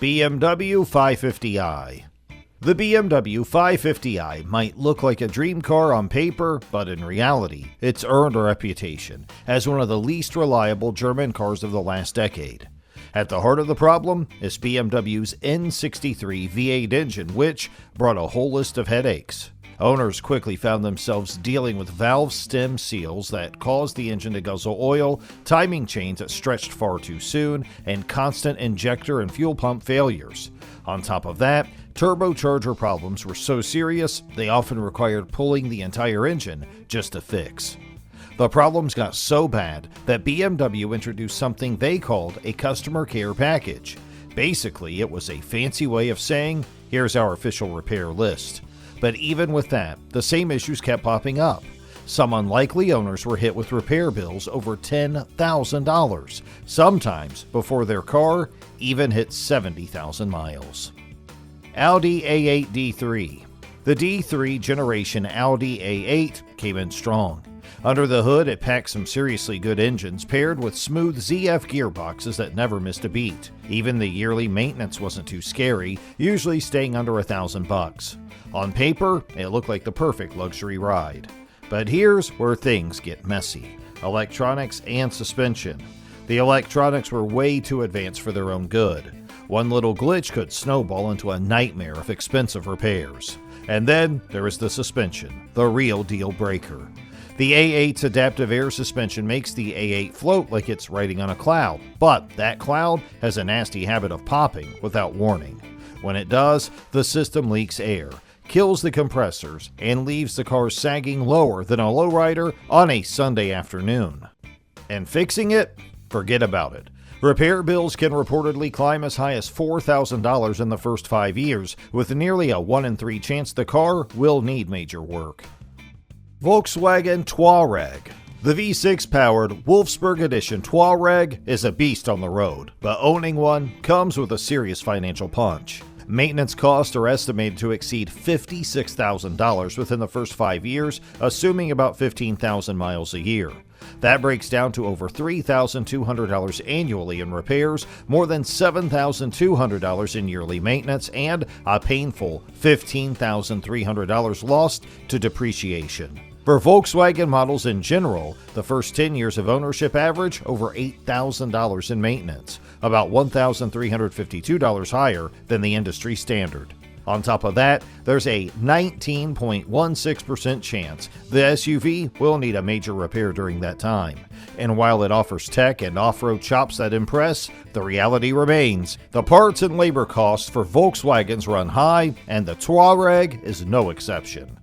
BMW 550i. The BMW 550i might look like a dream car on paper, but in reality, it's earned a reputation as one of the least reliable German cars of the last decade. At the heart of the problem is BMW's N63 V8 engine, which brought a whole list of headaches. Owners quickly found themselves dealing with valve stem seals that caused the engine to guzzle oil, timing chains that stretched far too soon, and constant injector and fuel pump failures. On top of that, turbocharger problems were so serious they often required pulling the entire engine just to fix. The problems got so bad that BMW introduced something they called a customer care package. Basically, it was a fancy way of saying, here's our official repair list. But even with that, the same issues kept popping up. Some unlikely owners were hit with repair bills over $10,000, sometimes before their car even hit 70,000 miles. Audi A8 D3. The D3 generation Audi A8 came in strong. Under the hood, it packed some seriously good engines paired with smooth ZF gearboxes that never missed a beat. Even the yearly maintenance wasn't too scary, usually staying under $1,000. On paper, it looked like the perfect luxury ride. But here's where things get messy: electronics and suspension. The electronics were way too advanced for their own good. One little glitch could snowball into a nightmare of expensive repairs. And then there is the suspension, the real deal breaker. The A8's adaptive air suspension makes the A8 float like it's riding on a cloud, but that cloud has a nasty habit of popping without warning. When it does, the system leaks air, kills the compressors, and leaves the car sagging lower than a lowrider on a Sunday afternoon. And fixing it? Forget about it. Repair bills can reportedly climb as high as $4,000 in the first 5 years, with nearly a 1 in 3 chance the car will need major work. Volkswagen Touareg. The V6-powered Wolfsburg Edition Touareg is a beast on the road, but owning one comes with a serious financial punch. Maintenance costs are estimated to exceed $56,000 within the first 5 years, assuming about 15,000 miles a year. That breaks down to over $3,200 annually in repairs, more than $7,200 in yearly maintenance, and a painful $15,300 lost to depreciation. For Volkswagen models in general, the first 10 years of ownership average over $8,000 in maintenance, about $1,352 higher than the industry standard. On top of that, there's a 19.16% chance the SUV will need a major repair during that time. And while it offers tech and off-road chops that impress, the reality remains: the parts and labor costs for Volkswagens run high, and the Touareg is no exception.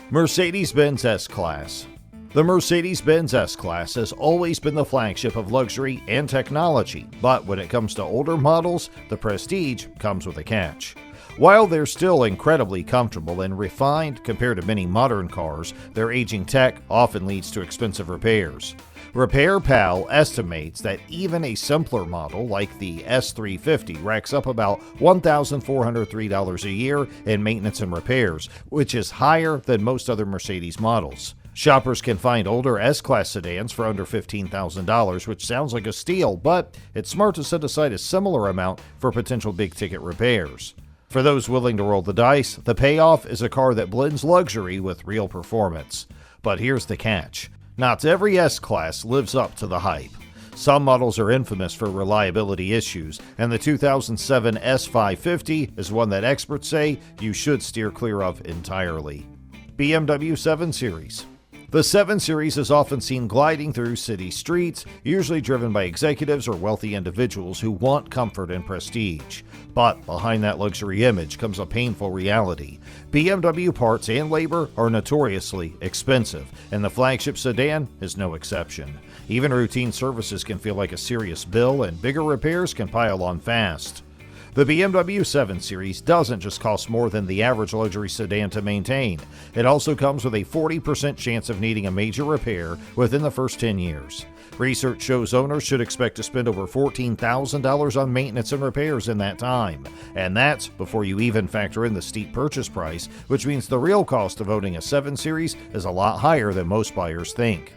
Mercedes-Benz S-Class. The Mercedes-Benz S-Class has always been the flagship of luxury and technology, but when it comes to older models, the prestige comes with a catch. While they're still incredibly comfortable and refined compared to many modern cars, their aging tech often leads to expensive repairs. RepairPal estimates that even a simpler model like the S350 racks up about $1,403 a year in maintenance and repairs, which is higher than most other Mercedes models. Shoppers can find older S-Class sedans for under $15,000, which sounds like a steal, but it's smart to set aside a similar amount for potential big-ticket repairs. For those willing to roll the dice, the payoff is a car that blends luxury with real performance. But here's the catch: not every S-Class lives up to the hype. Some models are infamous for reliability issues, and the 2007 S550 is one that experts say you should steer clear of entirely. BMW 7 Series. The 7 Series is often seen gliding through city streets, usually driven by executives or wealthy individuals who want comfort and prestige. But behind that luxury image comes a painful reality. BMW parts and labor are notoriously expensive, and the flagship sedan is no exception. Even routine services can feel like a serious bill, and bigger repairs can pile on fast. The BMW 7 Series doesn't just cost more than the average luxury sedan to maintain. It also comes with a 40% chance of needing a major repair within the first 10 years. Research shows owners should expect to spend over $14,000 on maintenance and repairs in that time. And that's before you even factor in the steep purchase price, which means the real cost of owning a 7 Series is a lot higher than most buyers think.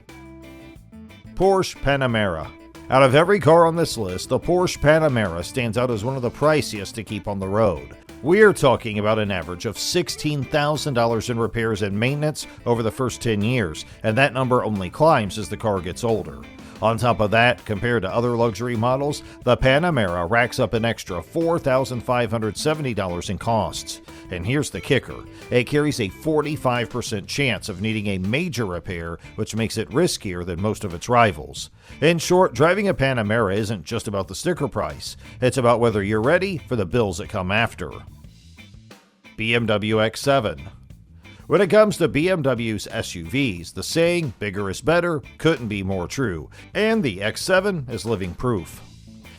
Porsche Panamera. Out of every car on this list, the Porsche Panamera stands out as one of the priciest to keep on the road. We're talking about an average of $16,000 in repairs and maintenance over the first 10 years, and that number only climbs as the car gets older. On top of that, compared to other luxury models, the Panamera racks up an extra $4,570 in costs. And here's the kicker: it carries a 45% chance of needing a major repair, which makes it riskier than most of its rivals. In short, driving a Panamera isn't just about the sticker price. It's about whether you're ready for the bills that come after. BMW X7. When it comes to BMW's SUVs, the saying, bigger is better, couldn't be more true, and the X7 is living proof.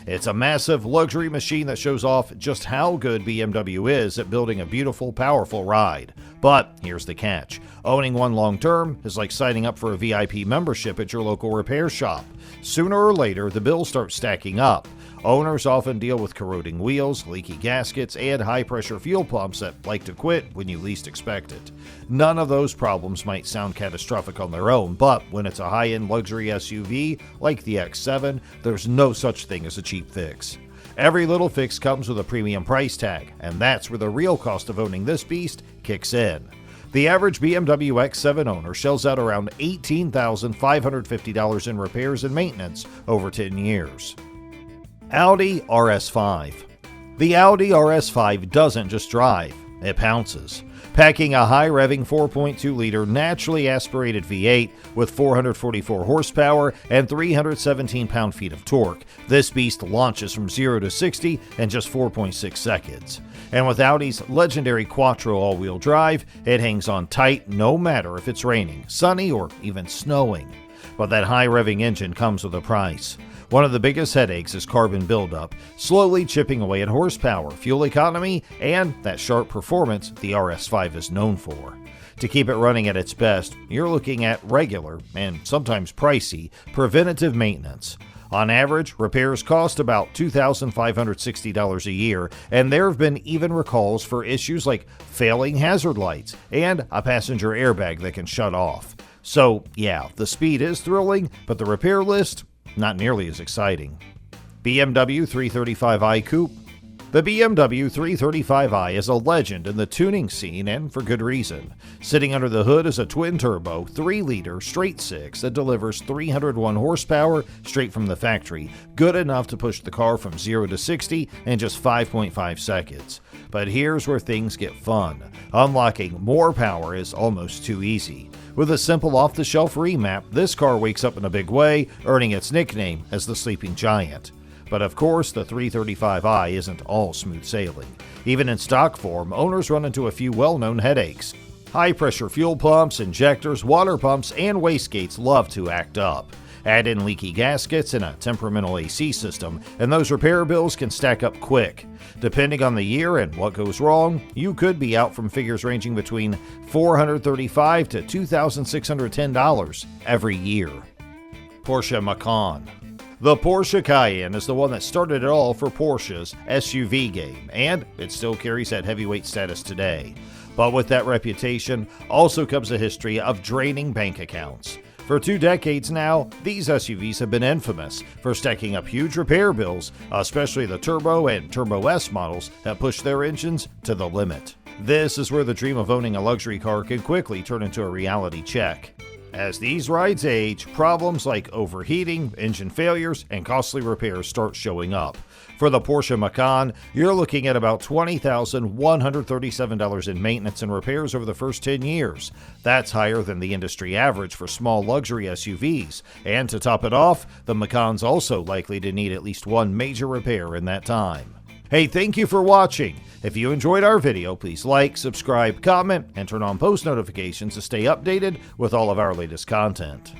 It's a massive luxury machine that shows off just how good BMW is at building a beautiful, powerful ride. But here's the catch: owning one long term is like signing up for a VIP membership at your local repair shop. Sooner or later, the bills start stacking up. Owners often deal with corroding wheels, leaky gaskets, and high-pressure fuel pumps that like to quit when you least expect it. None of those problems might sound catastrophic on their own, but when it's a high-end luxury SUV like the X7, there's no such thing as a cheap fix. Every little fix comes with a premium price tag, and that's where the real cost of owning this beast kicks in. The average BMW X7 owner shells out around $18,550 in repairs and maintenance over 10 years. Audi RS5. The Audi RS5 doesn't just drive, it pounces. Packing a high-revving 4.2-liter naturally aspirated V8 with 444 horsepower and 317 pound-feet of torque, this beast launches from 0 to 60 in just 4.6 seconds. And with Audi's legendary Quattro all-wheel drive, it hangs on tight no matter if it's raining, sunny, or even snowing. But that high-revving engine comes with a price. One of the biggest headaches is carbon buildup, slowly chipping away at horsepower, fuel economy, and that sharp performance the RS5 is known for. To keep it running at its best, you're looking at regular, and sometimes pricey, preventative maintenance. On average, repairs cost about $2,560 a year, and there have been even recalls for issues like failing hazard lights and a passenger airbag that can shut off. So yeah, the speed is thrilling, but the repair list, not nearly as exciting. BMW 335i Coupe. The BMW 335i is a legend in the tuning scene, and for good reason. Sitting under the hood is a twin-turbo, 3-liter straight-six that delivers 301 horsepower straight from the factory, good enough to push the car from 0 to 60 in just 5.5 seconds. But here's where things get fun. Unlocking more power is almost too easy. With a simple off-the-shelf remap, this car wakes up in a big way, earning its nickname as the Sleeping Giant. But of course, the 335i isn't all smooth sailing. Even in stock form, owners run into a few well-known headaches. High-pressure fuel pumps, injectors, water pumps, and wastegates love to act up. Add in leaky gaskets and a temperamental AC system, and those repair bills can stack up quick. Depending on the year and what goes wrong, you could be out from figures ranging between $435 to $2,610 every year. Porsche Macan. The Porsche Cayenne is the one that started it all for Porsche's SUV game, and it still carries that heavyweight status today. But with that reputation also comes a history of draining bank accounts. For 2 decades now, these SUVs have been infamous for stacking up huge repair bills, especially the Turbo and Turbo S models that push their engines to the limit. This is where the dream of owning a luxury car can quickly turn into a reality check. As these rides age, problems like overheating, engine failures, and costly repairs start showing up. For the Porsche Macan, you're looking at about $20,137 in maintenance and repairs over the first 10 years. That's higher than the industry average for small luxury SUVs. And to top it off, the Macan's also likely to need at least one major repair in that time. Hey, thank you for watching. If you enjoyed our video, please like, subscribe, comment, and turn on post notifications to stay updated with all of our latest content.